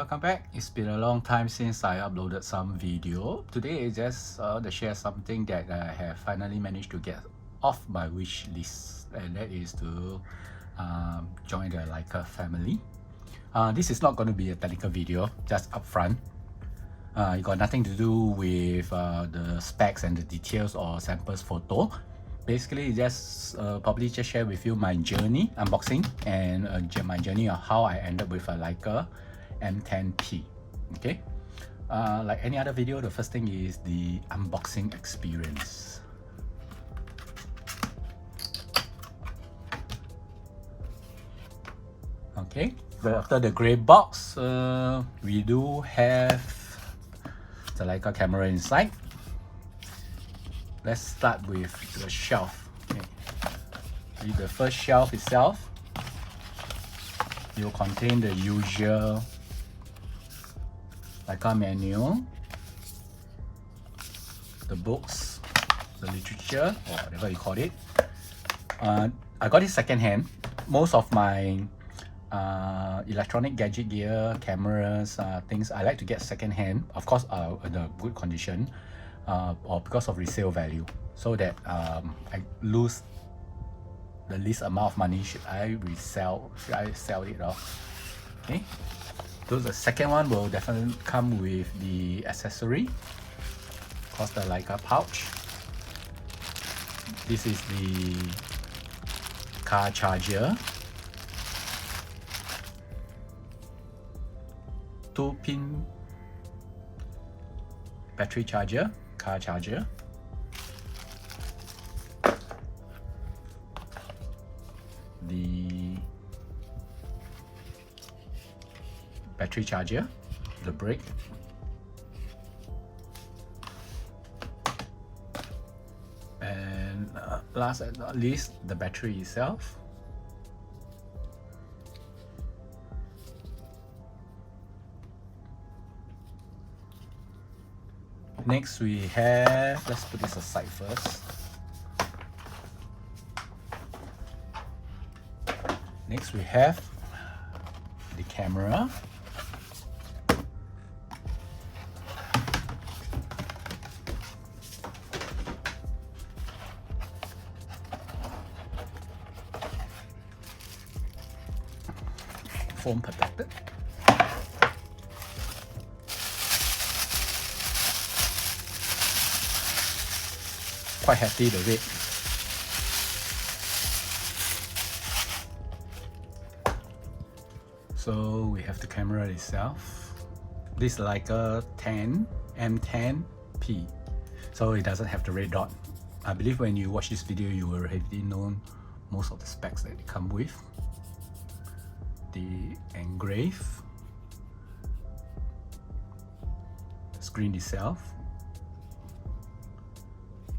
welcome back. It's been a long time since I uploaded some video. Today is just to share something that I have finally managed to get off my wish list, and that is to join the LEICA family. This is not going to be a technical video, just upfront. It got nothing to do with the specs and the details or samples photo. Basically, just probably just share with you my journey, unboxing, and my journey on how I ended with a LEICA M10-P. Okay, like any other video, the first thing is the unboxing experience. Okay, but after the gray box, we do have the LEICA camera inside. Let's start with the shelf. Okay. The first shelf itself will contain the usual LEICA manual, the books, the literature, or whatever you call it. I got it second hand. Most of my electronic gadget gear, cameras, things I like to get second hand, of course in a good condition, or because of resale value, so that I lose the least amount of money should I sell it off. Okay, so the second one will definitely come with the accessory, of course the LEICA pouch. This is the car charger, 2-pin battery charger, car charger. The battery charger, the brake, and last but not least, the battery itself. Next we have, let's put this aside first. Next we have the camera. Foam protected. Quite hefty, the weight. So we have the camera itself. This is LEICA M10-P, so it doesn't have the red dot. I believe when you watch this video, you will already know most of the specs that it come with. The engrave, the screen itself,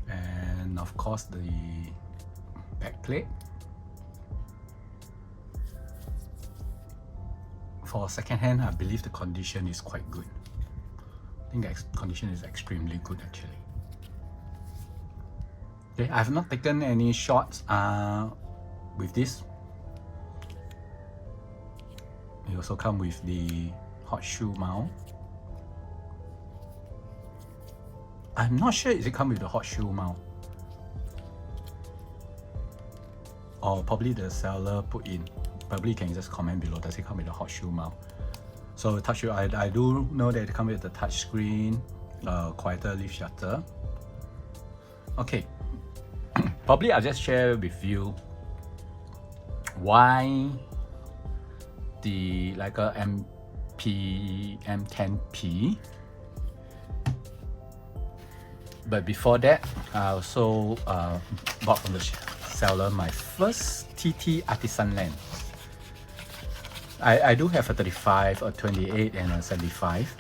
and of course the back plate. For second hand, I believe the condition is quite good. I think the condition is extremely good actually. Okay, I have not taken any shots with this. It also comes with the hot shoe mount. I'm not sure if it comes with the hot shoe mount, or probably the seller put in. Probably you can just comment below, does it come with a hot shoe mount? So touch shoe, I do know that it comes with the touch screen, quieter lift shutter. Okay, probably I'll just share with you why the LEICA M10-P. But before that, I also bought from the seller my first TT Artisan lens. I do have a 35, a 28, and a 75,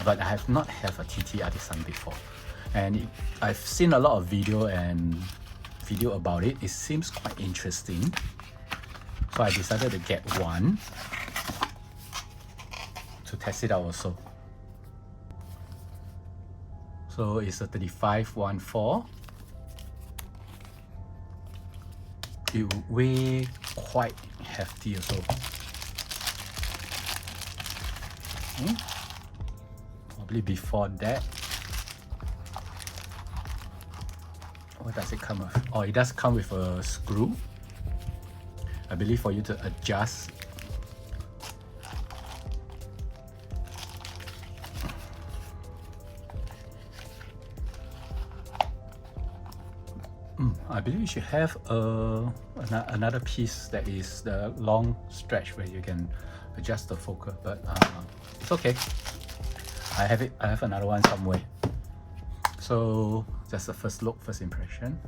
but I have not have a TT Artisan before. And I've seen a lot of video about it. It seems quite interesting, so I decided to get one to test it out also. So it's a 35-14. It weigh quite hefty also. Okay. Probably before that, what does it come with? Oh, it does come with a screw, I believe, for you to adjust. I believe you should have another piece that is the long stretch where you can adjust the focal, but it's okay. I have another one somewhere. So that's the first look, first impression.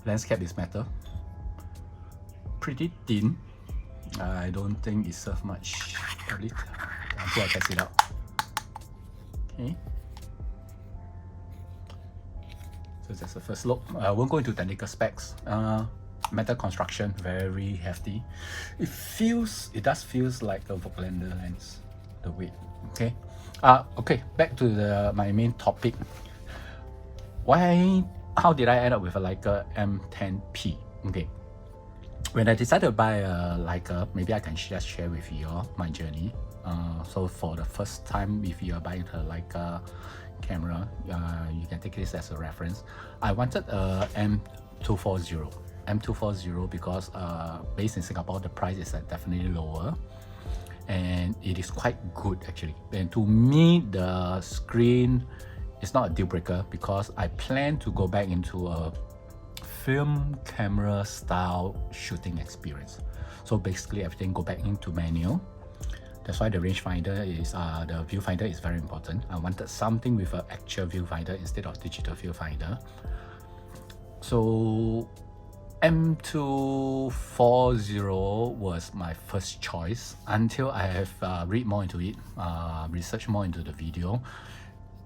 Lens cap is metal, pretty thin. I don't think it serves much, probably, until I test it out. Okay, so that's the first look. I won't go into technical specs. Metal construction, very hefty. It does feels like a Voigtlander lens, the weight. Okay, okay, back to my main topic. How did I end up with a Leica M10-P? Okay, when I decided to buy a Leica, maybe I can just share with you all my journey. So for the first time, if you are buying a Leica camera, you can take this as a reference. I wanted a M240 because based in Singapore, the price is definitely lower, and it is quite good actually. And to me, the screen is not a deal breaker because I plan to go back into a film camera style shooting experience. So basically everything go back into manual. That's why the rangefinder is, the viewfinder is very important. I wanted something with an actual viewfinder instead of digital viewfinder. So M240 was my first choice until I have read more into it, researched more into the video.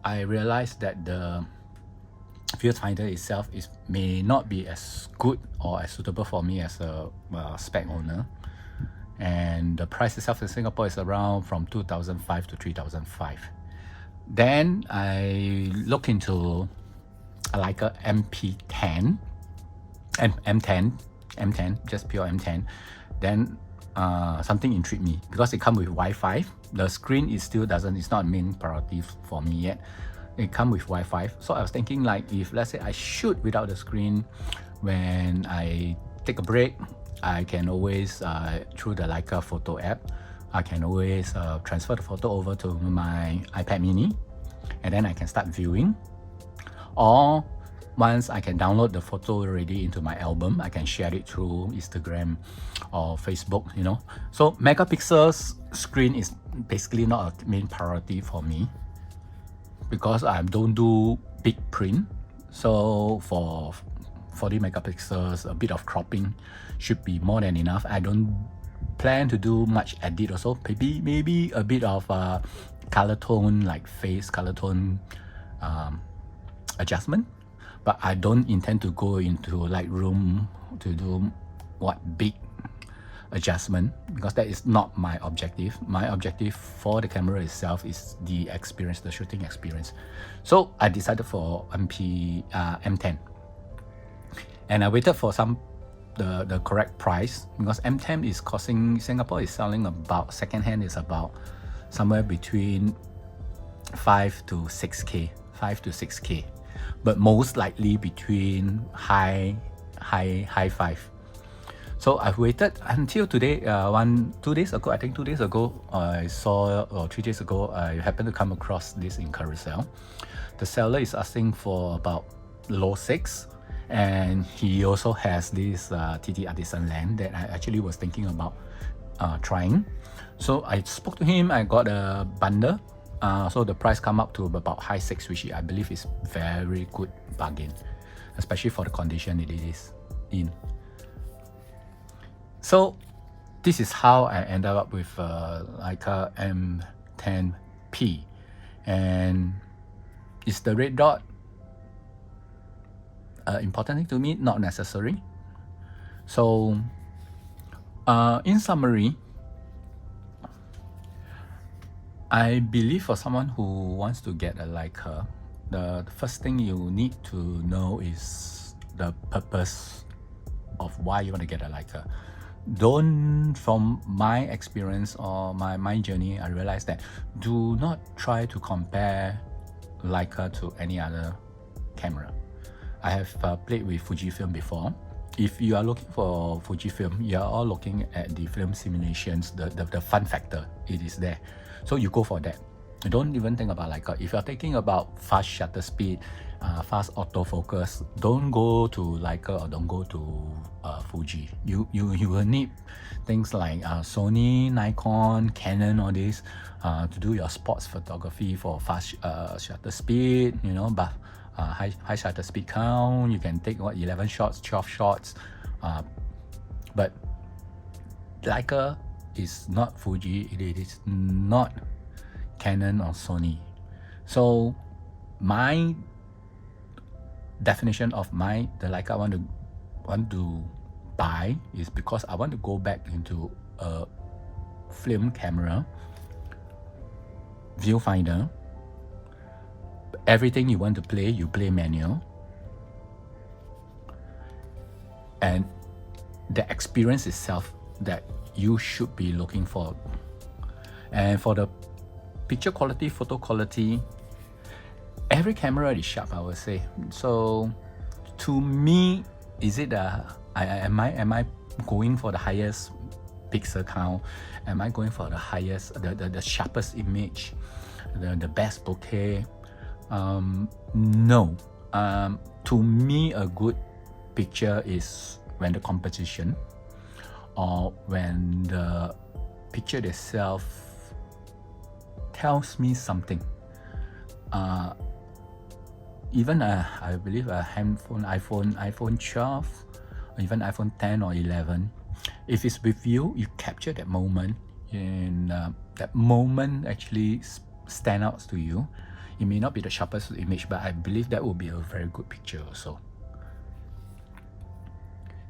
I realized that the viewfinder itself may not be as good or as suitable for me as a spec owner, and the price itself in Singapore is around from 2,500 to 3,500. Then I look into a Leica M10, just pure M10. Then something intrigued me because it comes with Wi-Fi. The screen is still it's not a main priority for me yet. It comes with Wi-Fi. So I was thinking, like, if let's say I shoot without the screen, when I take a break, I can always, through the Leica photo app, I can always transfer the photo over to my iPad mini, and then I can start viewing. Or once I can download the photo already into my album, I can share it through Instagram or Facebook, you know. So megapixels screen is basically not a main priority for me because I don't do big print. So for 40 megapixels, a bit of cropping should be more than enough. I don't plan to do much edit also. Maybe a bit of color tone, like face color tone adjustment. But I don't intend to go into Lightroom to do big adjustment, because that is not my objective. My objective for the camera itself is the experience, the shooting experience. So I decided for M10, and I waited for the correct price, because M10 is costing, Singapore is selling about, secondhand is about somewhere between 5 to 6K, but most likely between high 5. So I've waited until today. 2 days ago, I think 2 days ago, I saw, or 3 days ago, I happened to come across this in Carousel. The seller is asking for about low 6, and he also has this TT Artisan lamp that I actually was thinking about trying. So I spoke to him. I got a bundle. So the price come up to about high 6, which I believe is very good bargain, especially for the condition it is in. So this is how I ended up with Leica M10-P. And is the red dot important thing to me? Not necessary. So in summary, I believe for someone who wants to get a Leica, the first thing you need to know is the purpose of why you want to get a Leica. Don't, from my experience or my journey, I realized that do not try to compare Leica to any other camera. I have played with Fujifilm before. If you are looking for Fujifilm, you are all looking at the film simulations, the fun factor, it is there. So you go for that. Don't even think about Leica. If you're thinking about fast shutter speed, fast autofocus, don't go to Leica or don't go to Fuji. You will need things like Sony, Nikon, Canon, all this to do your sports photography for fast shutter speed, you know, but high shutter speed count. You can take 11 shots, 12 shots, but Leica is not Fuji. It is not Canon or Sony. So my definition of the Leica I want to buy is because I want to go back into a film camera, viewfinder. Everything you want to play, you play manual, and the experience itself that you should be looking for. And for the picture quality, photo quality, every camera is sharp, I would say. So to me, is it am I going for the highest pixel count? Am I going for the highest, the sharpest image, the best bokeh? No. To me, a good picture is when the composition or when the picture itself tells me something. Even I believe a handphone, iPhone 12, or even iPhone 10 or 11, if it's with you, you capture that moment, and that moment actually stand out to you. It may not be the sharpest image, but I believe that will be a very good picture also.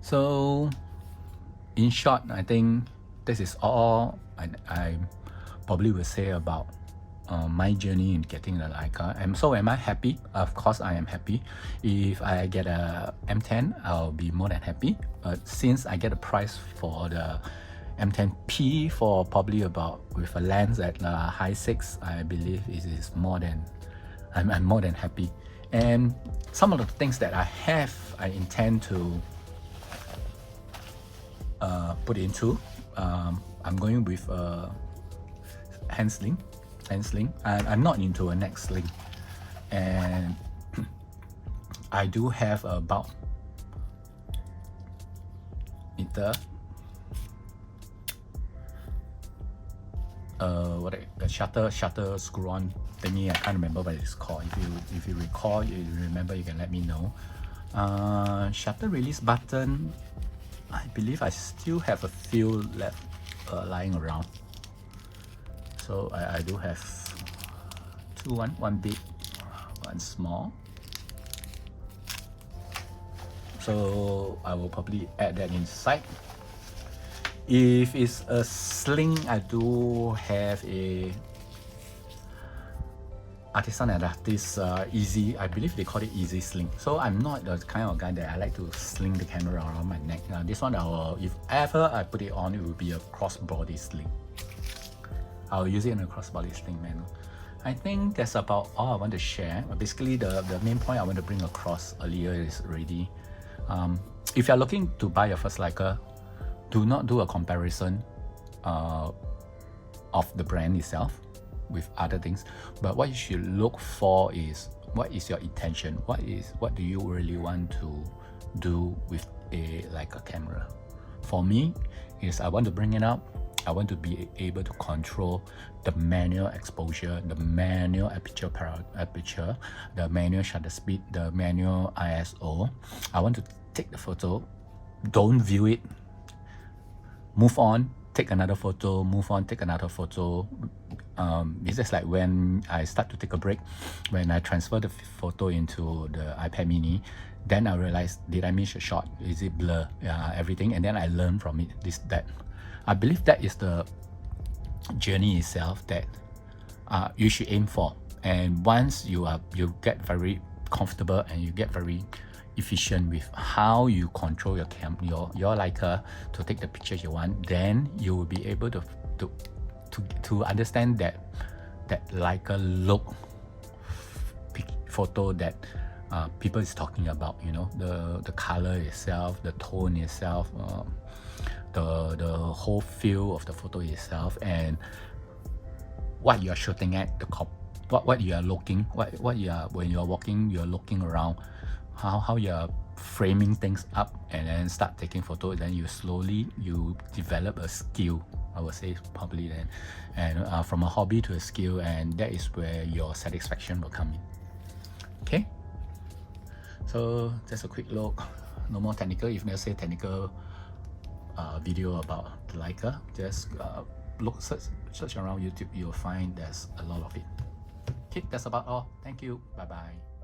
So in short, I think this is all I probably will say about my journey in getting the Leica. And so am I happy? Of course I am happy. If I get a M10, I'll be more than happy. But since I get a price for the M10-P for probably about, with a lens at high 6, I believe it is more than, I'm more than happy. And some of the things that I intend to put into, I'm going with a hand sling. I'm not into a neck sling, and I do have about meter the shutter screw on thingy. I can't remember what it's called. If you recall, you remember, you can let me know. Shutter release button, I believe I still have a few left lying around. So I do have two, one big, one small. So I will probably add that inside. If it's a sling, I do have a Artisan Adaptis easy, I believe they call it easy sling. So I'm not the kind of guy that I like to sling the camera around my neck. This one, if ever I put it on, it will be a crossbody sling. I'll use it in a crossbody sling manner. I think that's about all I want to share. Basically, the main point I want to bring across earlier is already, if you're looking to buy your first Leica, do not do a comparison of the brand itself with other things, but what you should look for is, what is your intention? What do you really want to do with a Leica camera? For me, is I want to bring it up. I want to be able to control the manual exposure, the manual aperture, the manual shutter speed, the manual ISO. I want to take the photo, don't view it, move on, take another photo, move on, take another photo. It's just like when I start to take a break, when I transfer the photo into the iPad mini, then I realize, did I miss a shot? Is it blur? Everything, and then I learn from it, that. I believe that is the journey itself that you should aim for. And once you get very comfortable and you get very efficient with how you control your Leica to take the pictures you want, then you will be able to understand that Leica look photo that people is talking about, you know, the color itself, the tone itself, the whole feel of the photo itself, and what you are shooting at, what you are looking, what you are, when you are walking, you are looking around, how you are framing things up, and then start taking photos. Then you slowly develop a skill, I would say, probably then, and from a hobby to a skill, and that is where your satisfaction will come in. Okay, so just a quick look, no more technical. If there's a technical video about the Leica, just search around YouTube, you'll find there's a lot of it. Okay, that's about all. Thank you. Bye bye.